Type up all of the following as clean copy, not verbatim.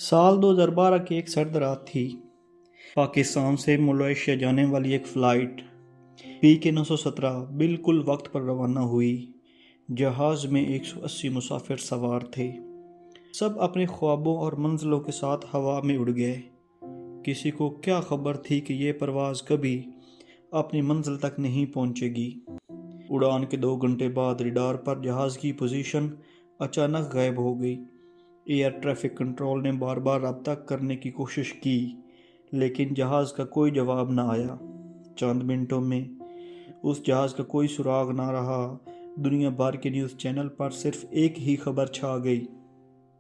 साल 2012 की एक सर्द रात थी। पाकिस्तान से मलेशिया जाने वाली एक फ़्लाइट PK-917 बिल्कुल वक्त पर रवाना हुई। जहाज़ में 180 मुसाफिर सवार थे। सब अपने ख्वाबों और मंजिलों के साथ हवा में उड़ गए। किसी को क्या खबर थी कि ये परवाज़ कभी अपनी मंजिल तक नहीं पहुंचेगी। उड़ान के 2 घंटे बाद रडार पर जहाज़ की पोजीशन अचानक गायब हो गई। एयर ट्रैफिक कंट्रोल ने बार बार रब्ता करने की कोशिश की, लेकिन जहाज़ का कोई जवाब न आया। चंद मिनटों में उस जहाज़ का कोई सुराग ना रहा। दुनिया भर के न्यूज़ चैनल पर सिर्फ एक ही खबर छा गई,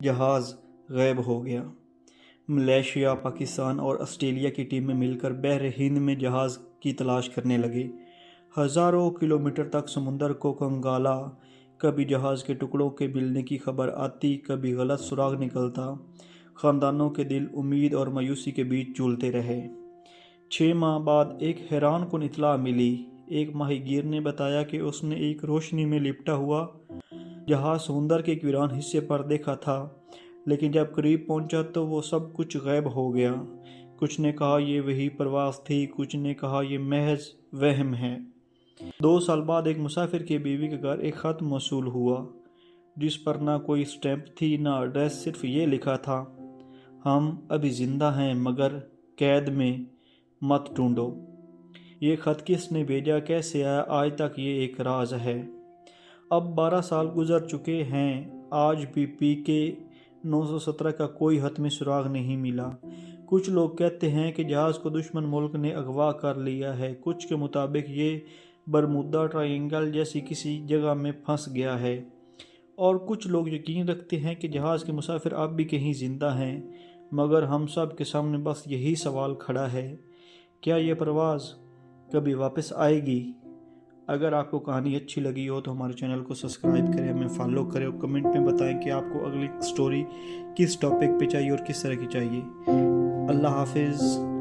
जहाज़ गायब हो गया। मलेशिया, पाकिस्तान और ऑस्ट्रेलिया की टीमें मिलकर बहर हिंद में जहाज़ की तलाश करने लगे। हज़ारों किलोमीटर तक समुंदर को खंगाला। कभी जहाज़ के टुकड़ों के मिलने की खबर आती, कभी गलत सुराग निकलता। ख़ानदानों के दिल उम्मीद और मायूसी के बीच झूलते रहे। 6 माह बाद एक हैरानकुन इत्तला मिली। एक माहीगीर ने बताया कि उसने एक रोशनी में लिपटा हुआ जहाज़ समुंदर के एक वीरान हिस्से पर देखा था, लेकिन जब करीब पहुंचा तो वो सब कुछ गायब हो गया। कुछ ने कहा ये वही परवाज़ थी, कुछ ने कहा ये महज वहम है। 2 साल बाद एक मुसाफिर की बीवी के घर एक ख़त मौसूल हुआ, जिस पर ना कोई स्टैंप थी, ना एड्रेस। सिर्फ ये लिखा था, हम अभी ज़िंदा हैं मगर कैद में मत ढूंढो। ये ख़त किसने भेजा, कैसे आया, आज तक ये एक राज है। अब 12 साल गुजर चुके हैं, आज भी PK-917 का कोई हतमी सुराग नहीं मिला। कुछ लोग कहते हैं कि जहाज़ को दुश्मन मुल्क ने अगवा कर लिया है। कुछ के मुताबिक ये बरमूदा ट्रायंगल जैसी किसी जगह में फंस गया है, और कुछ लोग यकीन रखते हैं कि जहाज़ के मुसाफिर अब भी कहीं ज़िंदा हैं। मगर हम सब के सामने बस यही सवाल खड़ा है, क्या ये परवाज़ कभी वापस आएगी? अगर आपको कहानी अच्छी लगी हो तो हमारे चैनल को सब्सक्राइब करें, हमें फॉलो करें और कमेंट में बताएं कि आपको अगली स्टोरी किस टॉपिक पे चाहिए और किस तरह की चाहिए। अल्लाह हाफिज़।